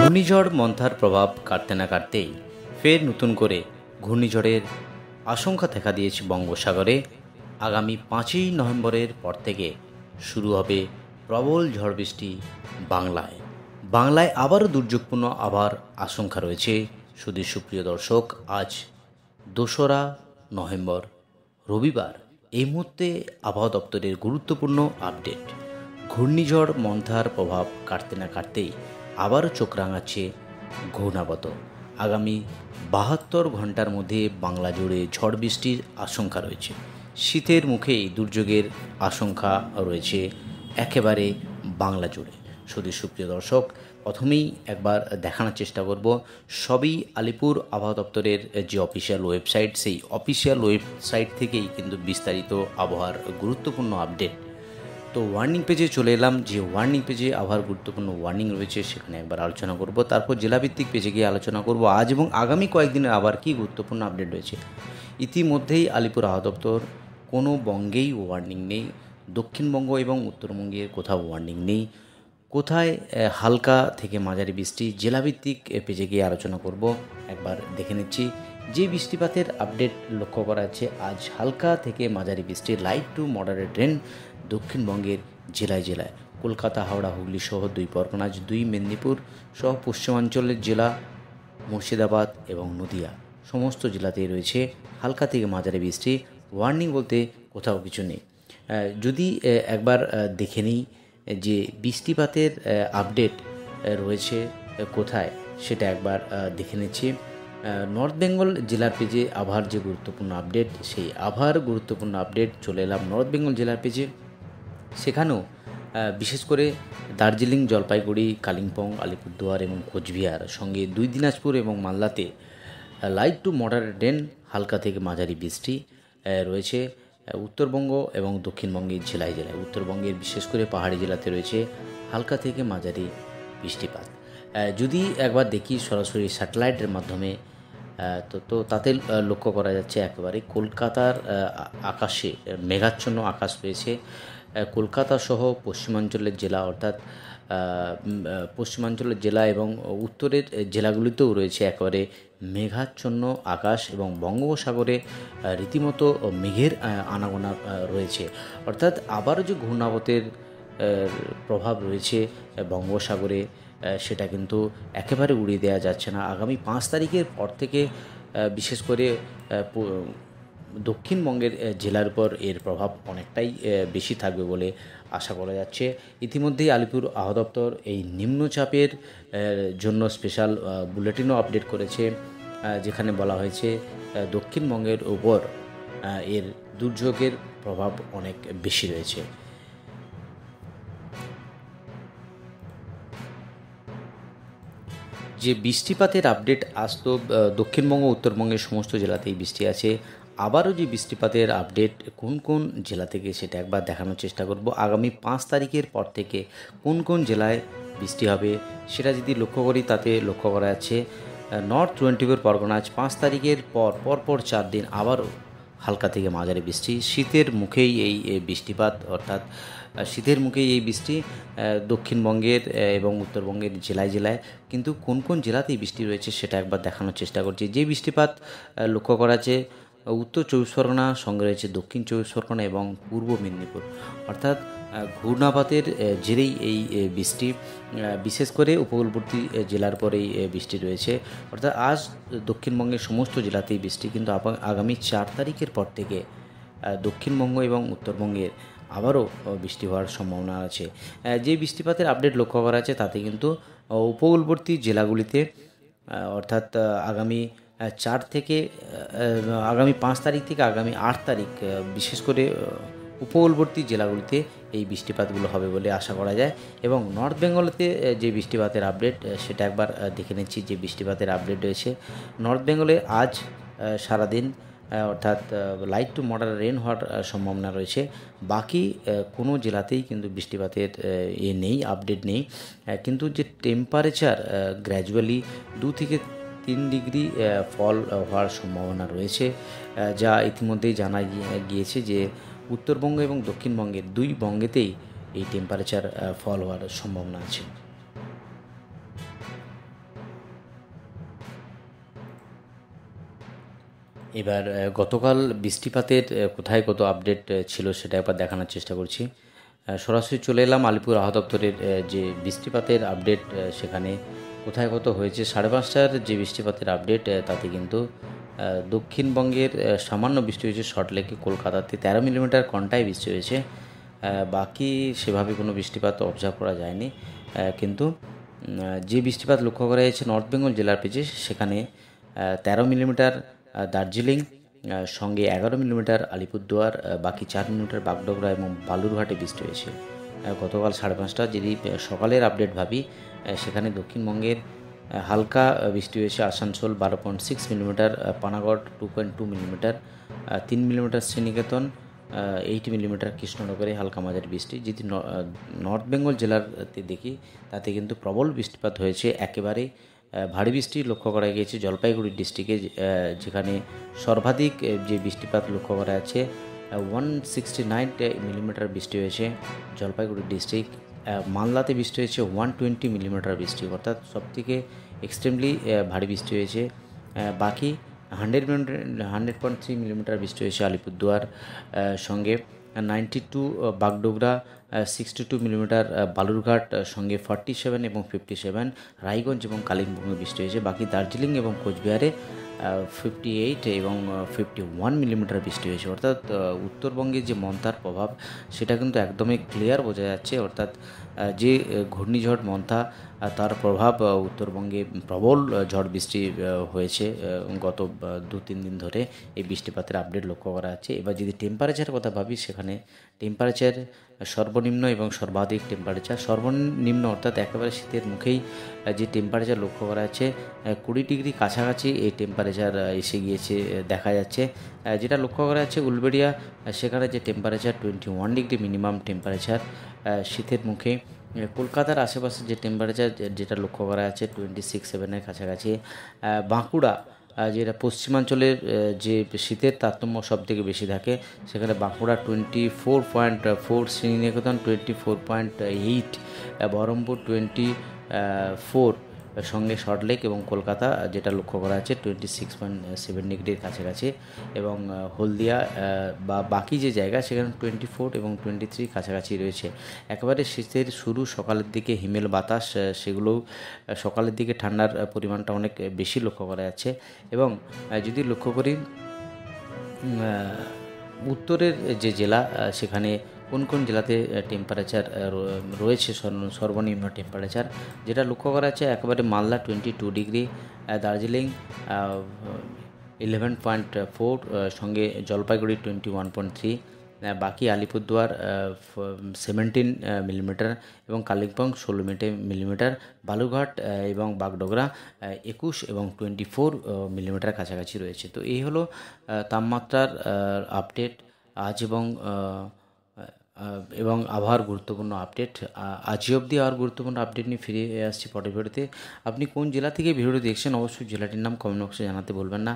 ঘূর্ণিঝড় মন্থার প্রভাব কাটতে না কাটতেই ফের নতুন করে ঘূর্ণিঝড়ের আশঙ্কা দেখা দিয়েছে বঙ্গোপসাগরে। আগামী 5ই নভেম্বরের পর থেকে শুরু হবে প্রবল ঝড় বৃষ্টি বাংলায় আবারও দুর্যোগপূর্ণ আবহাওয়ার আশঙ্কা রয়েছে। সুপ্রিয় দর্শক, আজ 2রা নভেম্বর রবিবার। এই মুহূর্তে আবহাওয়া দপ্তরের গুরুত্বপূর্ণ আপডেট। ঘূর্ণিঝড় মন্থার প্রভাব কাটতে না কাটতেই আবারও চোখ রাঙাচ্ছে ঘূর্ণাবত। আগামী 72 ঘন্টার মধ্যে বাংলা জুড়ে ঝড় বৃষ্টির আশঙ্কা রয়েছে। শীতের মুখেই দুর্যোগের আশঙ্কা রয়েছে একেবারে বাংলা জুড়ে। সুপ্রিয় দর্শক, প্রথমেই একবার দেখানোর চেষ্টা করব সবই আলিপুর আবহাওয়া দপ্তরের যে অফিসিয়াল ওয়েবসাইট, সেই অফিসিয়াল ওয়েবসাইট থেকেই কিন্তু বিস্তারিত আবহাওয়ার গুরুত্বপূর্ণ আপডেট। তো ওয়ার্নিং পেজে চলে এলাম। যে ওয়ার্নিং পেজে আবহাওয়ার গুরুত্বপূর্ণ ওয়ার্নিং রয়েছে সেখানে একবার আলোচনা করব। তারপর জেলাভিত্তিক পেজে গিয়ে আলোচনা করব আজ এবং আগামী কয়েকদিনের আবার কী গুরুত্বপূর্ণ আপডেট রয়েছে। ইতিমধ্যেই আলিপুর আবহাওয়া দপ্তর কোনো বঙ্গেই ওয়ার্নিং নেই, দক্ষিণবঙ্গ এবং উত্তরবঙ্গের কোথাও ওয়ার্নিং নেই। কোথায় হালকা থেকে মাঝারি বৃষ্টি, জেলাভিত্তিক পেজে গিয়ে আলোচনা করব। একবার দেখে নিচ্ছি যে বৃষ্টিপাতের আপডেট লক্ষ্য করা যাচ্ছে। আজ হালকা থেকে মাঝারি বৃষ্টি, লাইট টু মডারেট রেন দক্ষিণবঙ্গের জেলায় জেলায়। কলকাতা, হাওড়া, হুগলি সহ 2 পরগনা, 2 মেদিনীপুর সহ পশ্চিমাঞ্চলের জেলা মুর্শিদাবাদ এবং নদিয়া সমস্ত জেলাতেই রয়েছে হালকা থেকে মাঝারি বৃষ্টি। ওয়ার্নিং বলতে কোথাও কিছু নেই। যদি একবার দেখে নিই যে বৃষ্টিপাতের আপডেট রয়েছে কোথায়, সেটা একবার দেখে নিচ্ছি। নর্থ বেঙ্গল জেলার পেজে আবহাওয়ার যে গুরুত্বপূর্ণ আপডেট, সেই আবহাওয়ার গুরুত্বপূর্ণ আপডেট চলে এলাম নর্থ বেঙ্গল জেলার পেজে। সেখানেও বিশেষ করে দার্জিলিং, জলপাইগুড়ি, কালিম্পং, আলিপুরদুয়ার এবং কোচবিহার সঙ্গে 2 দিনাজপুর এবং মালদাতে লাইট টু মডারেট রেন হালকা থেকে মাঝারি বৃষ্টি রয়েছে। উত্তরবঙ্গ এবং দক্ষিণবঙ্গের জেলায় জেলায়, উত্তরবঙ্গের বিশেষ করে পাহাড়ি জেলাতে রয়েছে হালকা থেকে মাঝারি বৃষ্টিপাত। যদি একবার দেখি সরাসরি স্যাটেলাইটের মাধ্যমে, তো তাতে লক্ষ্য করা যাচ্ছে একেবারে কলকাতার আকাশে মেঘাচ্ছন্ন আকাশ রয়েছে। কলকাতা সহ পশ্চিমাঞ্চলের জেলা, অর্থাৎ পশ্চিমাঞ্চলের জেলা এবং উত্তরের জেলাগুলিতেও রয়েছে একেবারে মেঘাচ্ছন্ন আকাশ এবং বঙ্গোপসাগরে রীতিমতো মেঘের আনাগোনা রয়েছে। অর্থাৎ আবারও যে ঘূর্ণাবতের প্রভাব রয়েছে বঙ্গোপসাগরে, সেটা কিন্তু একেবারে উড়িয়ে দেওয়া যাচ্ছে না। আগামী 5 তারিখের পর থেকে বিশেষ করে দক্ষিণবঙ্গের জেলার উপর এর প্রভাব অনেকটাই বেশি থাকবে বলে আশা করা যাচ্ছে। ইতিমধ্যেই আলিপুর আবহাওয়া দপ্তর এই নিম্নচাপের জন্য স্পেশাল বুলেটিনও আপডেট করেছে, যেখানে বলা হয়েছে দক্ষিণবঙ্গের উপর এর দুর্যোগের প্রভাব অনেক বেশি রয়েছে। যে বৃষ্টিপাতের আপডেট আসতো, দক্ষিণবঙ্গ উত্তরবঙ্গের সমস্ত জেলাতেই বৃষ্টি আছে। আবারও যে বৃষ্টিপাতের আপডেট কোন কোন জেলা থেকে, সেটা একবার দেখানোর চেষ্টা করব। আগামী 5 তারিখের পর থেকে কোন কোন জেলায় বৃষ্টি হবে সেটা যদি লক্ষ্য করি, তাতে লক্ষ্য করা যাচ্ছে নর্থ 24 পরগনা 5 তারিখের পর 4 দিন আবারও হালকা থেকে মাঝারি বৃষ্টি। শীতের মুখেই এই বৃষ্টিপাত, অর্থাৎ শীতের মুখেই এই বৃষ্টি দক্ষিণবঙ্গের এবং উত্তরবঙ্গের জেলায় জেলায়। কিন্তু কোন কোন জেলাতেই বৃষ্টি রয়েছে সেটা একবার দেখানোর চেষ্টা করছি। যে বৃষ্টিপাত লক্ষ্য করা যাচ্ছে উত্তর 24 পরগনা, সঙ্গে রয়েছে দক্ষিণ 24 পরগনা এবং পূর্ব মেদিনীপুর। অর্থাৎ ঘূর্ণাবাতের জেরেই এই বৃষ্টি, বিশেষ করে উপকূলবর্তী জেলার পরেই বৃষ্টি রয়েছে। অর্থাৎ আজ দক্ষিণবঙ্গের সমস্ত জেলাতেই বৃষ্টি, কিন্তু আগামী 4 তারিখের পর থেকে দক্ষিণবঙ্গ এবং উত্তরবঙ্গের আবারও বৃষ্টি হওয়ার সম্ভাবনা আছে। যে বৃষ্টিপাতের আপডেট লক্ষ্য করা আছে তাতে কিন্তু উপকূলবর্তী জেলাগুলিতে, অর্থাৎ আগামী 5 তারিখ থেকে আগামী 8 তারিখ বিশেষ করে উপকূলবর্তী জেলাগুলিতে এই বৃষ্টিপাতগুলো হবে বলে আশা করা যায়। এবং নর্থ বেঙ্গলেতে যে বৃষ্টিপাতের আপডেট সেটা একবার দেখে নিচ্ছি। যে বৃষ্টিপাতের আপডেট রয়েছে নর্থ বেঙ্গলে আজ সারাদিন, অর্থাৎ লাইট টু মডারেট রেন হওয়ার সম্ভাবনা রয়েছে। বাকি কোনো জেলাতেই কিন্তু বৃষ্টিপাতের নেই, আপডেট নেই। কিন্তু যে টেম্পারেচার গ্র্যাজুয়ালি 2 থেকে 3 ডিগ্রি ফল হওয়ার সম্ভাবনা রয়েছে, যা ইতিমধ্যেই জানা গিয়েছে যে উত্তরবঙ্গ এবং দক্ষিণবঙ্গের 2 বঙ্গেতেই এই টেম্পারেচার ফল হওয়ার সম্ভাবনা আছে। এবার গতকাল বৃষ্টিপাতের কোথায় কত আপডেট ছিল সেটা একবার দেখানোর চেষ্টা করছি। সরাসরি চলে এলাম আলিপুর আবহাওয়া দপ্তরের যে বৃষ্টিপাতের আপডেট, সেখানে কোথায় কত হয়েছে 5:30টার যে বৃষ্টিপাতের আপডেট, তাতে কিন্তু দক্ষিণবঙ্গের সামান্য বৃষ্টি হয়েছে সল্টলেকে, কলকাতাতে 13 মিলিমিটার কন্টায় বৃষ্টি হয়েছে। বাকি সেভাবে কোনো বৃষ্টিপাত অবজার্ভ করা যায়নি, কিন্তু যে বৃষ্টিপাত লক্ষ্য করা যাচ্ছে নর্থ বেঙ্গল জেলার পেছে, সেখানে 13 মিলিমিটার দার্জিলিং, সঙ্গে 11 মিলিমিটার আলিপুরদুয়ার, বাকি 4 মিলিমিটার বাগডোগরা এবং বালুরঘাটে বৃষ্টি হয়েছে। গতকাল 5:30 যদি সকালের আপডেট ভাবি, সেখানে দক্ষিণবঙ্গের হালকা বৃষ্টি হয়েছে Asansol 12.6 millimetre, Panagarh 2.2 millimetre, 3 millimetre Sriniketan, 8 millimetre কৃষ্ণনগরে হালকা মাঝারি বৃষ্টি। যদি নর্থ বেঙ্গল জেলাতে দেখি, তাতে কিন্তু প্রবল বৃষ্টিপাত হয়েছে, একেবারে ভারী বৃষ্টি লক্ষ্য করা গিয়েছে জলপাইগুড়ি ডিস্ট্রিক্টে, যেখানে সর্বাধিক যে বৃষ্টিপাত লক্ষ্য করা যাচ্ছে 169 মিলিমিটার বৃষ্টি হয়েছে জলপাইগুড়ি ডিস্ট্রিক্ট। মালদাতে বৃষ্টি হয়েছে 120 মিলিমিটার বৃষ্টি, অর্থাৎ সবথেকে এক্সট্রিমলি ভারী বৃষ্টি হয়েছে। বাকি 100.3 মিলিমিটার বৃষ্টি হয়েছে আলিপুরদুয়ার, সঙ্গে 92 বাগডোগরা, 62 মিলিমিটার বালুরঘাট, সঙ্গে 47 এবং 57 রায়গঞ্জ এবং কালিম্পংয়ে বৃষ্টি হয়েছে। বাকি দার্জিলিং এবং কোচবিহারে 58 এবং 51 মিলিমিটার বৃষ্টি হয়েছে। অর্থাৎ উত্তরবঙ্গে যে মন্থার প্রভাব সেটা কিন্তু একদমই ক্লিয়ার বোঝা যাচ্ছে, অর্থাৎ যে ঘূর্ণিঝড় মন্থা, তার প্রভাব উত্তরবঙ্গে প্রবল ঝড় বৃষ্টি হয়েছে গত 2-3 দিন ধরে। এই বৃষ্টিপাতের আপডেট লক্ষ্য করা যাচ্ছে। এবার যদি টেম্পারেচারের কথা ভাবি, সেখানে টেম্পারেচার সর্বনিম্ন এবং সর্বাধিক টেম্পারেচার সর্বনিম্ন, অর্থাৎ একেবারে শীতের মুখেই যে টেম্পারেচার লক্ষ্য করা যাচ্ছে 20 ডিগ্রি কাছাকাছি এই টেম্পারেচার এসে গিয়েছে দেখা যাচ্ছে। যেটা লক্ষ্য করা যাচ্ছে উলবেড়িয়া, সেখানে যে টেম্পারেচার 21 ডিগ্রি মিনিমাম টেম্পারেচার শীতের মুখে। কলকাতার আশেপাশে যে টেম্পারেচার যেটা লক্ষ্য করা যাচ্ছে 26-7-এর কাছাকাছি। বাঁকুড়া, যেটা পশ্চিমাঞ্চলের যে শীতের তারতম্য সব থেকে বেশি থাকে, সেখানে বাঁকুড়া 24.4, শ্রীনিকেতন 24.8, বহরমপুর 24, সঙ্গে সল্টলেক এবং কলকাতা যেটা লক্ষ্য করা যাচ্ছে 26.7 ডিগ্রির কাছাকাছি, এবং হলদিয়া বা বাকি যে জায়গা সেখানে 24 এবং 23 কাছাকাছি রয়েছে। একেবারে শীতের শুরু সকালের দিকে হিমেল বাতাস, সেগুলোও সকালের দিকে ঠান্ডার পরিমাণটা অনেক বেশি লক্ষ্য করা যাচ্ছে। এবং যদি লক্ষ্য করি উত্তরের যে জেলা, সেখানে কোন কোন জেলাতে টেম্পারেচার রয়েছে সর্বনিম্ন টেম্পারেচার, যেটা লক্ষ্য করা যাচ্ছে একেবারে মালদা 22 ডিগ্রি, দার্জিলিং 11.4, সঙ্গে জলপাইগুড়ি 21.3, বাকি আলিপুরদুয়ার 17 মিলিমিটার এবং কালিম্পং 16 মিলিমিটার, বালুরঘাট এবং বাগডোগরা 21 এবং 24 মিলিমিটার কাছাকাছি রয়েছে। তো এই হলো তাপমাত্রার আপডেট আজ, এবং আবহাওয়ার গুরুত্বপূর্ণ আপডেট আজ অবধি। আর গুরুত্বপূর্ণ আপডেট নিয়ে ফিরে আসছি পরের ভিডিওতে। আপনি কোন জেলা থেকে ভিডিওটি দেখছেন অবশ্যই জেলাটির নাম কমেন্ট বক্সে জানাতে ভুলবেন না।